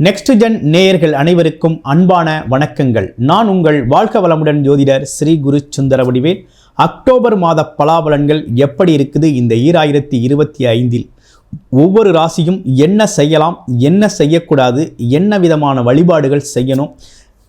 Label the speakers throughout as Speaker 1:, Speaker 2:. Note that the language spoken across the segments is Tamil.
Speaker 1: நெக்ஸ்ட் ஜென் நேயர்கள் அனைவருக்கும் அன்பான வணக்கங்கள். நான் உங்கள் வாழ்க வளமுடன் ஜோதிடர் ஸ்ரீ குரு சுந்தரவடிவேல். அக்டோபர் மாத பலாபலன்கள் எப்படி இருக்குது இந்த 2025 ஒவ்வொரு ராசியும் என்ன செய்யலாம், என்ன செய்யக்கூடாது, என்ன விதமான வழிபாடுகள் செய்யணும்,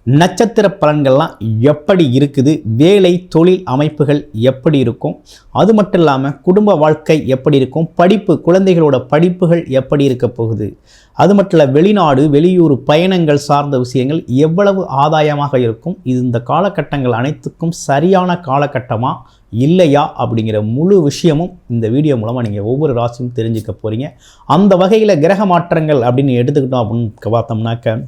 Speaker 1: நட்சத்திர பலன்கள்லாம் எப்படி இருக்குது, வேலை தொழில் அமைப்புகள் எப்படி இருக்கும், அது மட்டும் இல்லாமல் குடும்ப வாழ்க்கை எப்படி இருக்கும், படிப்பு குழந்தைகளோட படிப்புகள் எப்படி இருக்க போகுது, அது மட்டும் இல்லை வெளிநாடு வெளியூர் பயணங்கள் சார்ந்த விஷயங்கள் எவ்வளவு ஆதாயமாக இருக்கும், இது இந்த காலகட்டங்கள் அனைத்துக்கும் சரியான காலகட்டமாக இல்லையா அப்படிங்கிற முழு விஷயமும் இந்த வீடியோ மூலமாக நீங்கள் ஒவ்வொரு ராசியும் தெரிஞ்சுக்க போகிறீங்க. அந்த வகையில் கிரக மாற்றங்கள் அப்படின்னு எடுத்துக்கிட்டோம் அப்படின்னு பார்த்தோம்னாக்க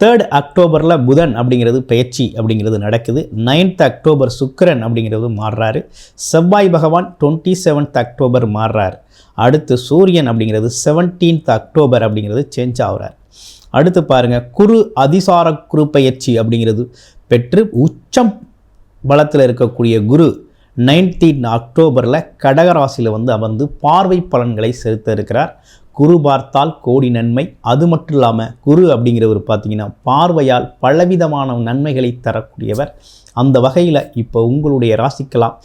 Speaker 1: 3rd அக்டோபரில் புதன் அப்படிங்கிறது பெயர்ச்சி அப்படிங்கிறது நடக்குது. 9th அக்டோபர் சுக்கிரன் அப்படிங்கிறது மாறுறாரு. செவ்வாய் பகவான் 27th அக்டோபர் மாறுறார். அடுத்து சூரியன் அப்படிங்கிறது 17th அக்டோபர் அப்படிங்கிறது சேஞ்ச் ஆகிறார். அடுத்து பாருங்கள், குரு அதிசார குரு பெயர்ச்சி அப்படிங்கிறது பெற்று உச்சம் பலத்தில் இருக்கக்கூடிய குரு 19th அக்டோபரில் கடகராசியில் அமர்ந்து பார்வை பலன்களை செலுத்த இருக்கிறார். குரு பார்த்தால் கோடி நன்மை. அது மட்டும் இல்லாமல் குரு அப்படிங்கிறவர் பார்த்தீங்கன்னா பார்வையால் பலவிதமான நன்மைகளை தரக்கூடியவர். அந்த வகையில் இப்போ உங்களுடைய ராசிக்கெல்லாம்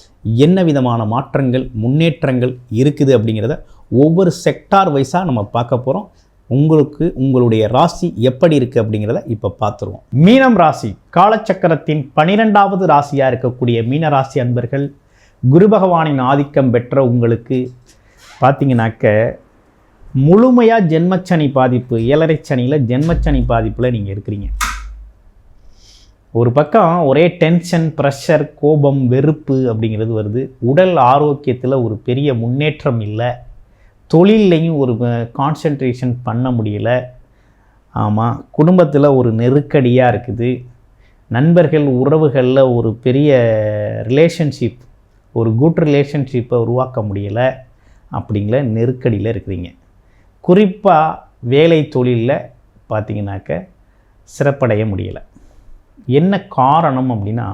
Speaker 1: என்ன விதமான மாற்றங்கள் முன்னேற்றங்கள் இருக்குது அப்படிங்கிறத ஒவ்வொரு செக்டார் வைஸாக நம்ம பார்க்க போகிறோம். உங்களுக்கு உங்களுடைய ராசி எப்படி இருக்குது அப்படிங்கிறத இப்போ பார்த்துருவோம். மீனம் ராசி காலச்சக்கரத்தின் 12வது ராசியாக இருக்கக்கூடிய மீன ராசி அன்பர்கள், குரு பகவானின் ஆதிக்கம் பெற்ற உங்களுக்கு பார்த்தீங்கன்னாக்க முழுமையாக ஜென்மச்சனி பாதிப்பு, 7.5 சனியில் ஜென்மச்சனி பாதிப்பில் நீங்கள் இருக்கிறீங்க. ஒரு பக்கம் ஒரே டென்ஷன், ப்ரெஷர், கோபம், வெறுப்பு அப்படிங்கிறது வருது. உடல் ஆரோக்கியத்தில் ஒரு பெரிய முன்னேற்றம் இல்லை. தொழிலையும் ஒரு கான்சன்ட்ரேஷன் பண்ண முடியல. ஆமாம், குடும்பத்தில் ஒரு நெருக்கடியாக இருக்குது. நண்பர்கள் உறவுகளில் ஒரு பெரிய ரிலேஷன்ஷிப், ஒரு குட் ரிலேஷன்ஷிப்பை உருவாக்க முடியலை. அப்படிங்கிற நெருக்கடியில் இருக்கிறீங்க. குறிப்பாக வேலை தொழிலில் பார்த்தீங்கன்னாக்க சிறப்படைய முடியலை. என்ன காரணம் அப்படின்னா,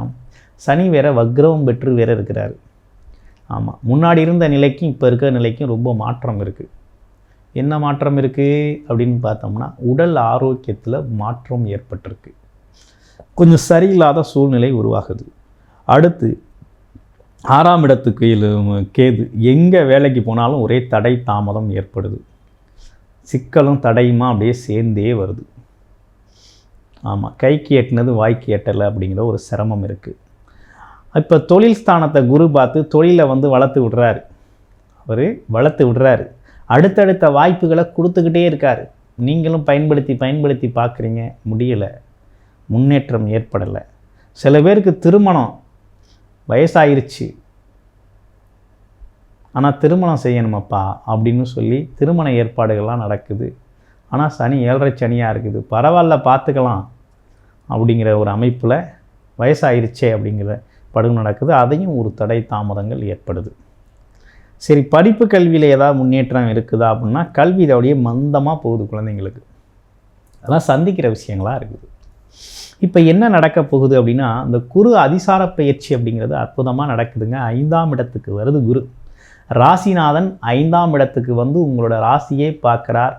Speaker 1: சனி வேற வக்ரம் பெற்று வேற இருக்கிறாரு. ஆமாம், முன்னாடி இருந்த நிலைக்கும் இப்போ இருக்கிற நிலைக்கும் ரொம்ப மாற்றம் இருக்குது. என்ன மாற்றம் இருக்குது அப்படின்னு பார்த்தோம்னா, உடல் ஆரோக்கியத்தில் மாற்றம் ஏற்பட்டிருக்கு. கொஞ்சம் சரியில்லாத சூழ்நிலை உருவாகுது. அடுத்து 6ஆம் இடத்துக்கு கேது, எங்கே வேலைக்கு போனாலும் ஒரே தடை தாமதம் ஏற்படுது. சிக்கலும் தடையுமா அப்படியே சேர்ந்தே வருது. ஆமாம், கைக்கு எட்டினது வாய்க்கு எட்டலை அப்படிங்கிற ஒரு சிரமம் இருக்குது. இப்போ தொழில் ஸ்தானத்தை குரு பார்த்து தொழிலை வளர்த்து விடுறாரு. அவர் வளர்த்து விடுறாரு, அடுத்தடுத்த வாய்ப்புகளை கொடுத்துக்கிட்டே இருக்கார். நீங்களும் பயன்படுத்தி பார்க்குறீங்க, முடியலை, முன்னேற்றம் ஏற்படலை. சில பேருக்கு திருமணம் வயசாயிருச்சு, ஆனால் திருமணம் செய்யணுமப்பா அப்படின்னு சொல்லி திருமண ஏற்பாடுகள்லாம் நடக்குது. ஆனால் சனி 7.5 சனியாக இருக்குது. பரவாயில்ல பார்த்துக்கலாம் அப்படிங்கிற ஒரு அமைப்பில் வயசாயிருச்சே அப்படிங்கிற படுகு நடக்குது. அதையும் ஒரு தடை தாமதங்கள் ஏற்படுது. சரி, படிப்பு கல்வியில் ஏதாவது முன்னேற்றம் இருக்குதா அப்படின்னா, கல்வி இதோடைய மந்தமாக போகுது குழந்தைங்களுக்கு. அதெல்லாம் சந்திக்கிற விஷயங்களாக இருக்குது. இப்போ என்ன நடக்க போகுது அப்படின்னா, இந்த குரு அதிசார பயிற்சி அப்படிங்கிறது அற்புதமாக நடக்குதுங்க. 5ஆம் இடத்துக்கு வருது குரு. ராசிநாதன் 5ஆம் இடத்துக்கு உங்களோட ராசியே பார்க்குறார்.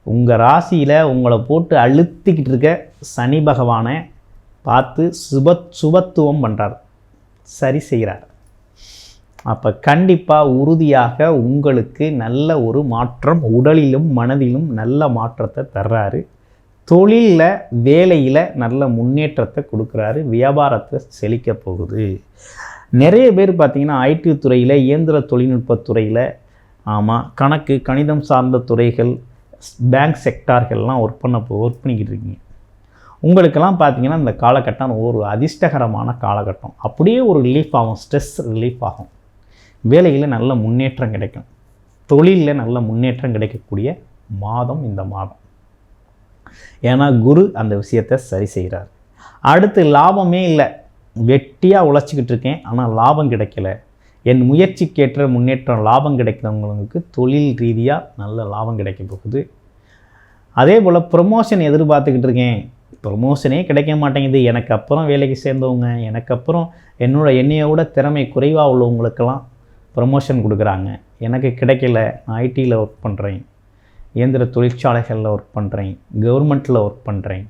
Speaker 1: உங்கள் ராசியில் உங்களை போட்டு அழுத்திக்கிட்டு இருக்க சனி பகவானை பார்த்து சுபத்துவம் பண்ணுறார், சரி செய்கிறார். அப்போ கண்டிப்பாக உறுதியாக உங்களுக்கு நல்ல ஒரு மாற்றம், உடலிலும் மனதிலும் நல்ல மாற்றத்தை தர்றாரு. தொழிலில் வேலையில் நல்ல முன்னேற்றத்தை கொடுக்குறாரு. வியாபாரத்தை செழிக்க போகுது. நிறைய பேர் பார்த்திங்கன்னா ஐடி துறையில், இயந்திர தொழில்நுட்பத்துறையில், ஆமாம் கணக்கு கணிதம் சார்ந்த துறைகள், பேங்க் செக்டார்கள்லாம் ஒர்க் பண்ணிக்கிட்டு இருக்கீங்க. உங்களுக்கெல்லாம் பார்த்திங்கன்னா இந்த காலகட்டம் ஒரு அதிர்ஷ்டகரமான காலகட்டம். அப்படியே ஒரு ரிலீஃப் ஆகும், ஸ்ட்ரெஸ் ரிலீஃப் ஆகும். வேலையில் நல்ல முன்னேற்றம் கிடைக்கும். தொழிலில் நல்ல முன்னேற்றம் கிடைக்கக்கூடிய மாதம் இந்த மாதம். ஏன்னா குரு அந்த விஷயத்தை சரி செய்கிறார். அடுத்து லாபமே இல்லை, வெட்டியாக உழைச்சிக்கிட்டு இருக்கேன் ஆனால் லாபம் கிடைக்கல. என் முயற்சிக்கேற்ற முன்னேற்றம் லாபம் கிடைக்கிறவங்களுக்கு தொழில் ரீதியாக நல்ல லாபம் கிடைக்க போகுது. அதே போல் ப்ரொமோஷன் எதிர்பார்த்துக்கிட்டு இருக்கேன், ப்ரொமோஷனே கிடைக்க மாட்டேங்குது. எனக்கு அப்புறம் வேலைக்கு சேர்ந்தவங்க, எனக்கு அப்புறம் என்னையோட திறமை குறைவாக உள்ளவங்களுக்கெல்லாம் ப்ரொமோஷன் கொடுக்குறாங்க, எனக்கு கிடைக்கல, நான் ஐடியில் ஒர்க் பண்ணுறேன். இயந்திர தொழிற்சாலைகளில் ஒர்க் பண்ணுறேன், கவர்மெண்ட்டில் ஒர்க் பண்ணுறேன்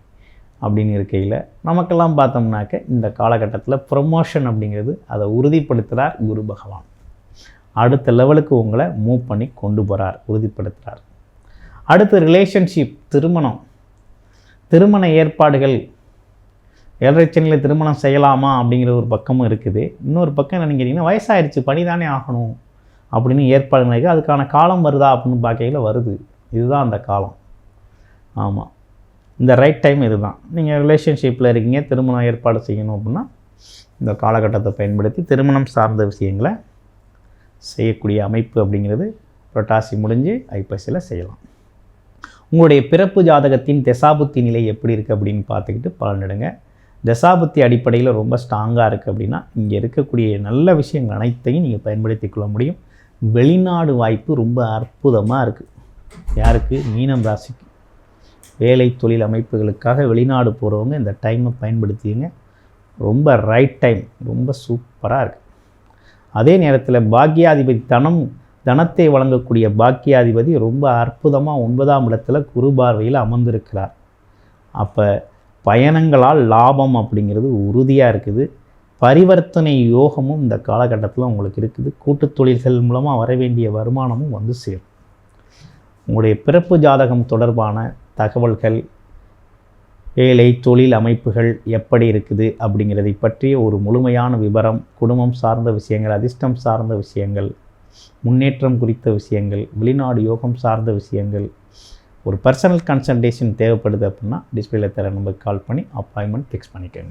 Speaker 1: அப்படின்னு இருக்கையில் நமக்கெல்லாம் பார்த்தோம்னாக்க இந்த காலகட்டத்தில் ப்ரொமோஷன் அப்படிங்கிறது அதை உறுதிப்படுத்துகிறார் குரு பகவான். அடுத்த லெவலுக்கு உங்களை மூவ் பண்ணி கொண்டு போகிறார், உறுதிப்படுத்துகிறார். அடுத்து ரிலேஷன்ஷிப், திருமண ஏற்பாடுகள். 7.5 சனியில் திருமணம் செய்யலாமா அப்படிங்கிற ஒரு பக்கமும் இருக்குது. இன்னொரு பக்கம் என்னென்னு கேட்டிங்கன்னா, வயசாகிடுச்சு பணிதானே ஆகணும் அப்படின்னு ஏற்பாடு நினைக்க அதுக்கான காலம் வருதா அப்படின்னு பார்க்கையில் வருது. இதுதான் அந்த காலம். ஆமாம், இந்த ரைட் டைம் இதுதான். நீங்கள் ரிலேஷன்ஷிப்பில் இருக்கீங்க, திருமணம் ஏற்பாடு செய்யணும் அப்படின்னா இந்த காலகட்டத்தை பயன்படுத்தி திருமணம் சார்ந்த விஷயங்களை செய்யக்கூடிய அமைப்பு அப்படிங்கிறது புரட்டாசி முடிஞ்சு ஐப்பசியில் செய்யலாம். உங்களுடைய பிறப்பு ஜாதகத்தின் தசாபுத்தி நிலை எப்படி இருக்குது அப்படின்னு பார்த்துக்கிட்டு பலனிடுங்க. தசாபுத்தி அடிப்படையில் ரொம்ப ஸ்ட்ராங்காக இருக்குது அப்படின்னா இங்கே இருக்கக்கூடிய நல்ல விஷயங்கள் அனைத்தையும் நீங்கள் பயன்படுத்தி கொள்ள முடியும். வெளிநாடு வாய்ப்பு ரொம்ப அற்புதமாக இருக்குது. யாருக்கு? மீனம் ராசிக்கு. வேலை தொழில் அமைப்புகளுக்காக வெளிநாடு போகிறவங்க இந்த டைமை பயன்படுத்திங்க. ரொம்ப ரைட் டைம், ரொம்ப சூப்பராக இருக்குது. அதே நேரத்தில் பாக்கியாதிபதி தனத்தை வழங்கக்கூடிய பாக்கியாதிபதி ரொம்ப அற்புதமாக 9ஆம் இடத்துல குரு பார்வையில் அமர்ந்திருக்கிறார். அப்போ பயணங்களால் லாபம் அப்படிங்கிறது உறுதியாக இருக்குது. பரிவர்த்தனை யோகமும் இந்த காலகட்டத்தில் உங்களுக்கு இருக்குது. கூட்டுத் தொழில்கள் மூலமாக வர வேண்டிய வருமானமும் வந்து சேரும். உங்களுடைய பிறப்பு ஜாதகம் தொடர்பான தகவல்கள், வேலை தொழில் அமைப்புகள் எப்படி இருக்குது அப்படிங்கிறதை பற்றிய ஒரு முழுமையான விவரம், குடும்பம் சார்ந்த விஷயங்கள், அதிர்ஷ்டம் சார்ந்த விஷயங்கள், முன்னேற்றம் குறித்த விஷயங்கள், வெளிநாடு யோகம் சார்ந்த விஷயங்கள், ஒரு பர்சனல் கன்சல்டேஷன் தேவைப்படுது அப்படின்னா டிஸ்பிளேல தர நம்பருக்கு கால் பண்ணி அப்பாயின்மெண்ட் ஃபிக்ஸ் பண்ணிக்கோங்க.